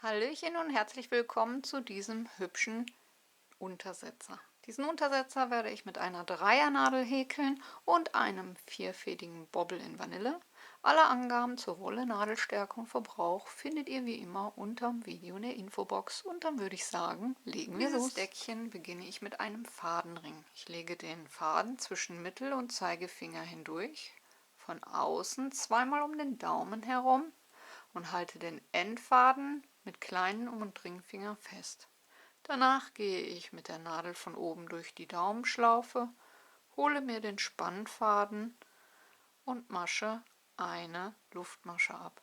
Hallöchen und herzlich willkommen zu diesem hübschen Untersetzer. Diesen Untersetzer werde ich mit einer Dreiernadel häkeln und einem vierfädigen Bobbel in Vanille. Alle Angaben zur Wolle, Nadelstärke und Verbrauch findet ihr wie immer unterm Video in der Infobox. Und dann würde ich sagen, legen wir los. Dieses Deckchen beginne ich mit einem Fadenring. Ich lege den Faden zwischen Mittel- und Zeigefinger hindurch, von außen zweimal um den Daumen herum und halte den Endfaden mit kleinen und Ringfinger fest. Danach gehe ich mit der Nadel von oben durch die Daumenschlaufe, hole mir den Spannfaden und masche eine Luftmasche ab.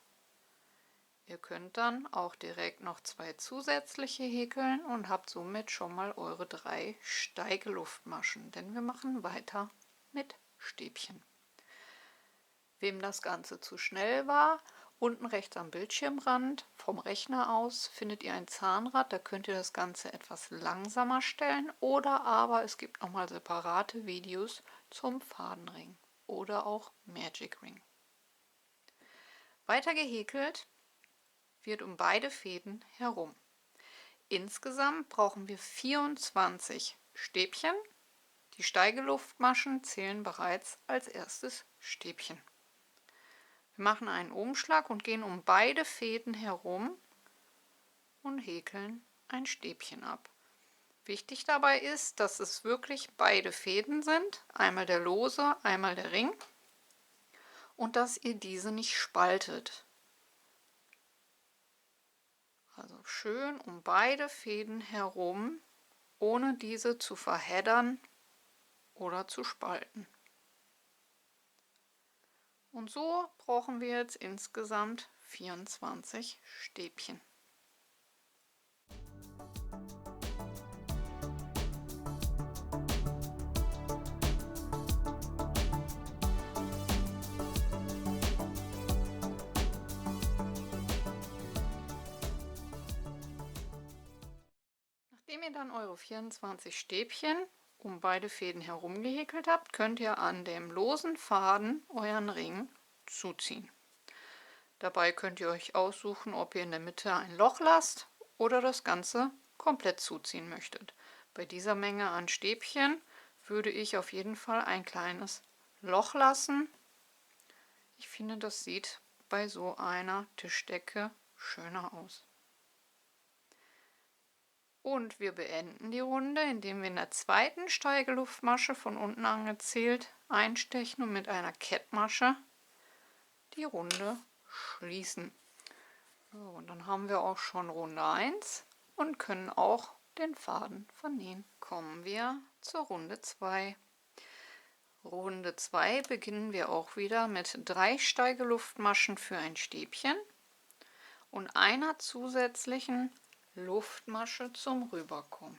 Ihr könnt dann auch direkt noch zwei zusätzliche häkeln und habt somit schon mal eure 3 Steigeluftmaschen, denn wir machen weiter mit Stäbchen. Wem das Ganze zu schnell war, unten rechts am Bildschirmrand vom Rechner aus findet ihr ein Zahnrad, da könnt ihr das Ganze etwas langsamer stellen, oder aber es gibt nochmal separate Videos zum Fadenring oder auch Magic Ring. Weiter gehäkelt wird um beide Fäden herum. Insgesamt brauchen wir 24 Stäbchen. Die Steigeluftmaschen zählen bereits als erstes Stäbchen. Wir machen einen Umschlag und gehen um beide Fäden herum und häkeln ein Stäbchen ab. Wichtig dabei ist, dass es wirklich beide Fäden sind, einmal der lose, einmal der Ring, und dass ihr diese nicht spaltet. Also schön um beide Fäden herum, ohne diese zu verheddern oder zu spalten. Und so brauchen wir jetzt insgesamt 24 Stäbchen. Nachdem ihr dann eure 24 Stäbchen um beide Fäden herum gehäkelt habt, könnt ihr an dem losen Faden euren Ring zuziehen. Dabei könnt ihr euch aussuchen, ob ihr in der Mitte ein Loch lasst oder das Ganze komplett zuziehen möchtet. Bei dieser Menge an Stäbchen würde ich auf jeden Fall ein kleines Loch lassen. Ich finde, das sieht bei so einer Tischdecke schöner aus. Und wir beenden die Runde, indem wir in der zweiten Steigeluftmasche von unten angezählt einstechen und mit einer Kettmasche die Runde schließen. So, und dann haben wir auch schon Runde 1 und können auch den Faden vernähen. Kommen wir zur Runde 2. Runde 2 beginnen wir auch wieder mit 3 Steigeluftmaschen für ein Stäbchen und einer zusätzlichen Luftmasche zum Rüberkommen.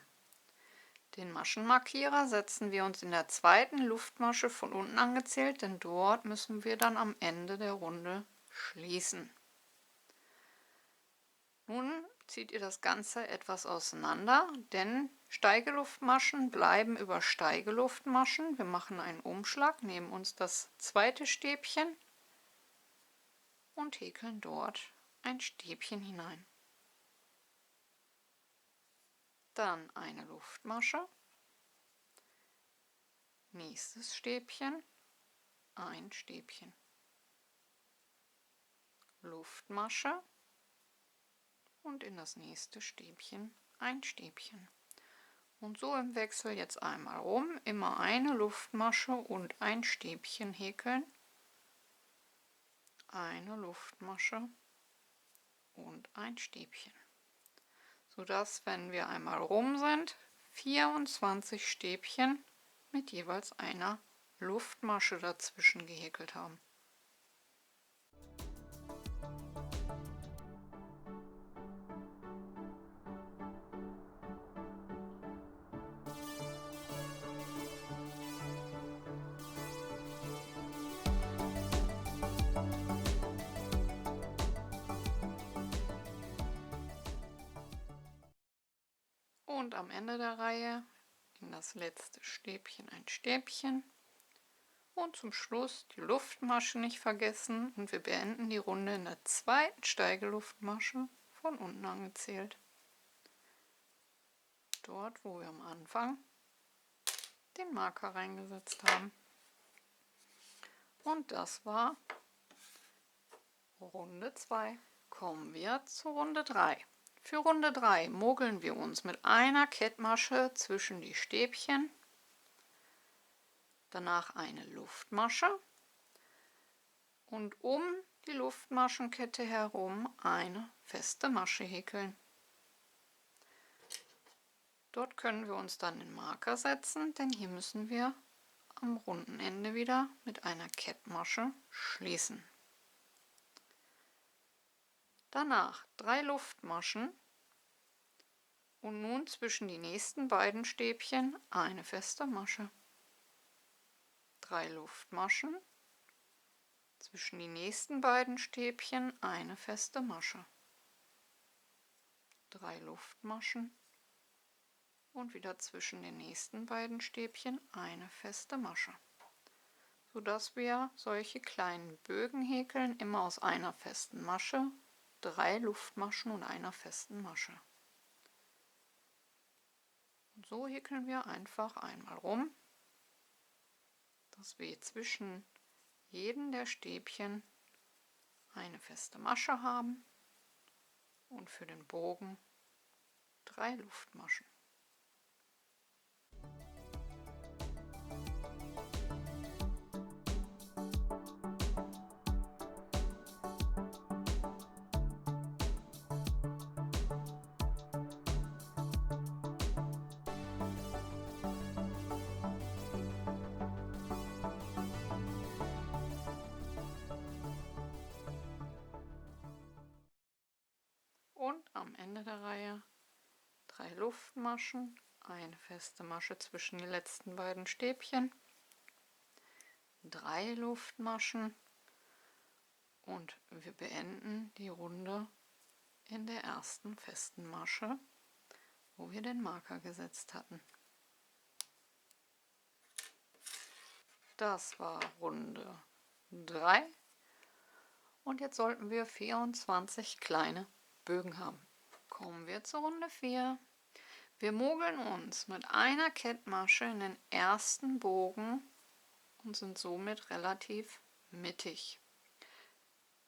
Den Maschenmarkierer setzen wir uns in der zweiten Luftmasche von unten angezählt, denn dort müssen wir dann am Ende der Runde schließen. Nun zieht ihr das Ganze etwas auseinander, denn Steigeluftmaschen bleiben über Steigeluftmaschen. Wir machen einen Umschlag, nehmen uns das zweite Stäbchen und häkeln dort ein Stäbchen hinein. Dann eine Luftmasche, nächstes Stäbchen, ein Stäbchen, Luftmasche und in das nächste Stäbchen ein Stäbchen. Und so im Wechsel jetzt einmal rum, immer eine Luftmasche und ein Stäbchen häkeln, eine Luftmasche und ein Stäbchen, sodass, wenn wir einmal rum sind, 24 Stäbchen mit jeweils einer Luftmasche dazwischen gehäkelt haben. Und am Ende der Reihe in das letzte Stäbchen ein Stäbchen und zum Schluss die Luftmasche nicht vergessen, und wir beenden die Runde in der zweiten Steigeluftmasche von unten angezählt. Dort, wo wir am Anfang den Marker reingesetzt haben. Und das war Runde 2. Kommen wir zu Runde 3. Für Runde 3 mogeln wir uns mit einer Kettmasche zwischen die Stäbchen, danach eine Luftmasche und um die Luftmaschenkette herum eine feste Masche häkeln. Dort können wir uns dann den Marker setzen, denn hier müssen wir am runden Ende wieder mit einer Kettmasche schließen. Danach 3 Luftmaschen und nun zwischen die nächsten beiden Stäbchen eine feste Masche. 3 Luftmaschen, zwischen die nächsten beiden Stäbchen eine feste Masche. 3 Luftmaschen und wieder zwischen den nächsten beiden Stäbchen eine feste Masche, sodass wir solche kleinen Bögen häkeln, immer aus einer festen Masche, 3 Luftmaschen und einer festen Masche. Und so häkeln wir einfach einmal rum, dass wir zwischen jedem der Stäbchen eine feste Masche haben und für den Bogen 3 Luftmaschen. Und am Ende der Reihe 3 Luftmaschen, eine feste Masche zwischen die letzten beiden Stäbchen, 3 Luftmaschen und wir beenden die Runde in der ersten festen Masche, wo wir den Marker gesetzt hatten. Das war Runde 3 und jetzt sollten wir 24 kleine Bögen haben. Kommen wir zur Runde 4. Wir mogeln uns mit einer Kettmasche in den ersten Bogen und sind somit relativ mittig.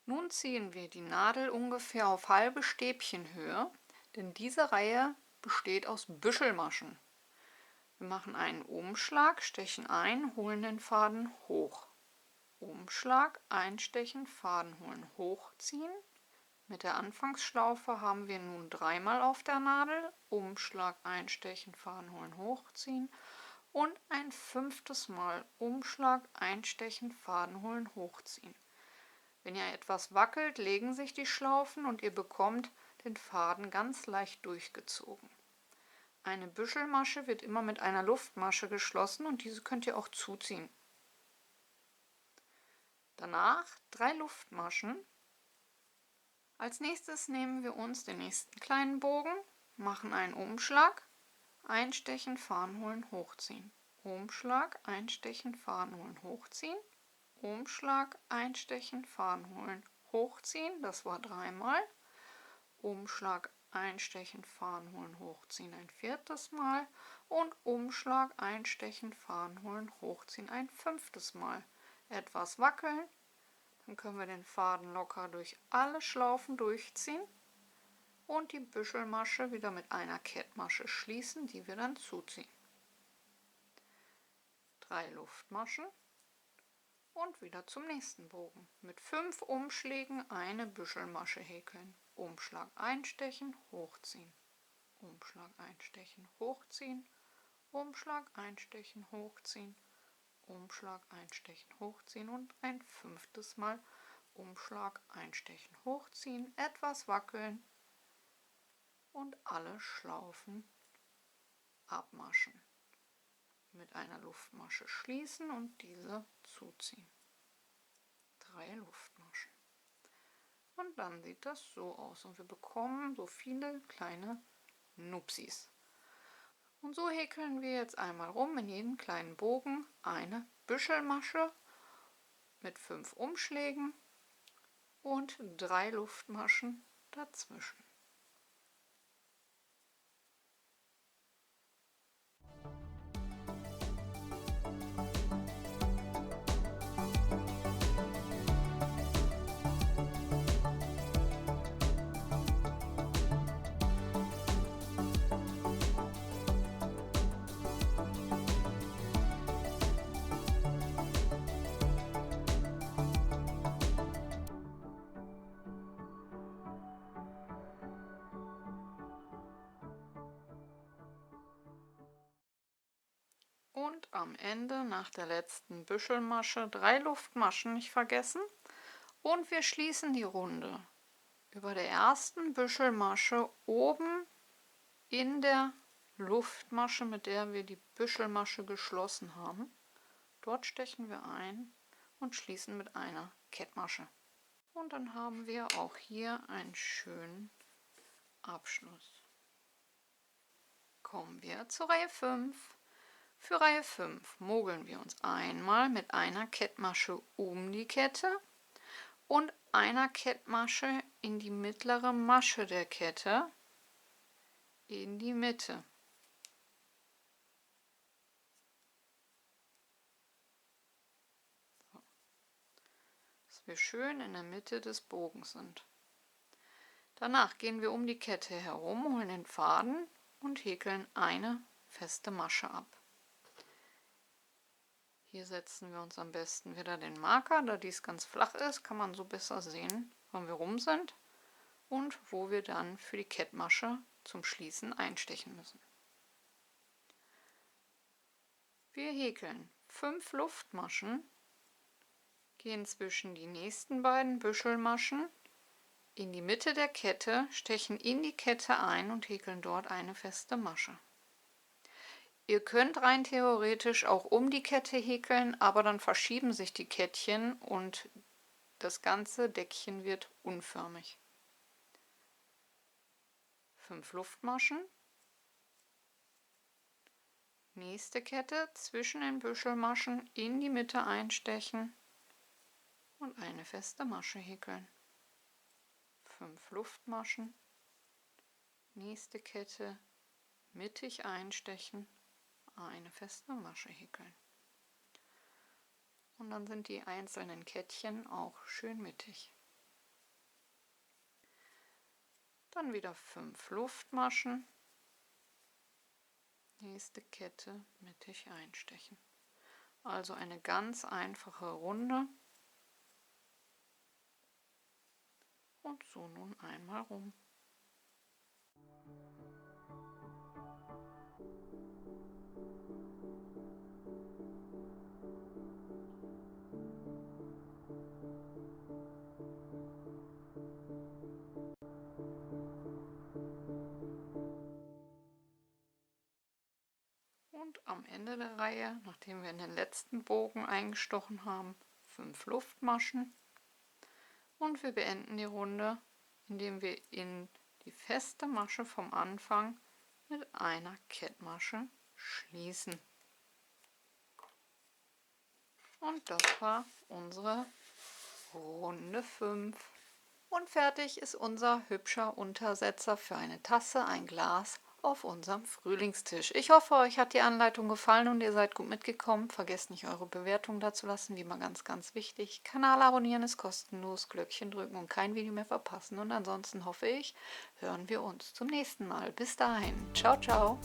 Nun ziehen wir die Nadel ungefähr auf halbe Stäbchenhöhe, denn diese Reihe besteht aus Büschelmaschen. Wir machen einen Umschlag, stechen ein, holen den Faden hoch. Umschlag, einstechen, Faden holen, hochziehen. Mit der Anfangsschlaufe haben wir nun 3-mal auf der Nadel, Umschlag, einstechen, Faden holen, hochziehen und ein 5. Mal Umschlag, einstechen, Faden holen, hochziehen. Wenn ihr etwas wackelt, legen sich die Schlaufen und ihr bekommt den Faden ganz leicht durchgezogen. Eine Büschelmasche wird immer mit einer Luftmasche geschlossen und diese könnt ihr auch zuziehen. Danach 3 Luftmaschen. Als nächstes nehmen wir uns den nächsten kleinen Bogen, machen einen Umschlag, einstechen, Faden holen, hochziehen. Umschlag, einstechen, Faden holen, hochziehen. Umschlag, einstechen, Faden holen, hochziehen. Das war 3-mal. Umschlag, einstechen, Faden holen, hochziehen ein 4. Mal und Umschlag, einstechen, Faden holen, hochziehen ein 5. Mal. Etwas wackeln. Dann können wir den Faden locker durch alle Schlaufen durchziehen und die Büschelmasche wieder mit einer Kettmasche schließen, die wir dann zuziehen. 3 Luftmaschen und wieder zum nächsten Bogen. Mit 5 Umschlägen eine Büschelmasche häkeln. Umschlag einstechen, hochziehen. Umschlag einstechen, hochziehen. Umschlag einstechen, hochziehen. Umschlag einstechen, hochziehen und ein 5. Mal Umschlag einstechen, hochziehen, etwas wackeln und alle Schlaufen abmaschen. Mit einer Luftmasche schließen und diese zuziehen. 3 Luftmaschen. Und dann sieht das so aus und wir bekommen so viele kleine Nupsis. Und so häkeln wir jetzt einmal rum in jeden kleinen Bogen eine Büschelmasche mit 5 Umschlägen und 3 Luftmaschen dazwischen. Und am Ende, nach der letzten Büschelmasche, 3 Luftmaschen nicht vergessen. Und wir schließen die Runde über der ersten Büschelmasche oben in der Luftmasche, mit der wir die Büschelmasche geschlossen haben. Dort stechen wir ein und schließen mit einer Kettmasche. Und dann haben wir auch hier einen schönen Abschluss. Kommen wir zur Reihe 5. Für Reihe 5 mogeln wir uns einmal mit einer Kettmasche um die Kette und einer Kettmasche in die mittlere Masche der Kette in die Mitte. So, dass wir schön in der Mitte des Bogens sind. Danach gehen wir um die Kette herum, holen den Faden und häkeln eine feste Masche ab. Hier setzen wir uns am besten wieder den Marker, da dies ganz flach ist, kann man so besser sehen, wann wir rum sind und wo wir dann für die Kettmasche zum Schließen einstechen müssen. Wir häkeln 5 Luftmaschen, gehen zwischen die nächsten beiden Büschelmaschen in die Mitte der Kette, stechen in die Kette ein und häkeln dort eine feste Masche. Ihr könnt rein theoretisch auch um die Kette häkeln, aber dann verschieben sich die Kettchen und das ganze Deckchen wird unförmig. 5 Luftmaschen, nächste Kette zwischen den Büschelmaschen in die Mitte einstechen und eine feste Masche häkeln. 5 Luftmaschen, nächste Kette mittig einstechen, eine feste Masche häkeln. Und dann sind die einzelnen Kettchen auch schön mittig. Dann wieder 5 Luftmaschen, nächste Kette mittig einstechen. Also eine ganz einfache Runde. Und so nun einmal rum. Und am Ende der Reihe, nachdem wir in den letzten Bogen eingestochen haben, 5 Luftmaschen. Und wir beenden die Runde, indem wir in die feste Masche vom Anfang mit einer Kettmasche schließen. Und das war unsere Runde 5. Und fertig ist unser hübscher Untersetzer für eine Tasse, ein Glas auf unserem Frühlingstisch. Ich hoffe, euch hat die Anleitung gefallen und ihr seid gut mitgekommen. Vergesst nicht, eure Bewertung da zu lassen, wie immer ganz, ganz wichtig. Kanal abonnieren ist kostenlos, Glöckchen drücken und kein Video mehr verpassen. Und ansonsten hoffe ich, hören wir uns zum nächsten Mal. Bis dahin, ciao, ciao.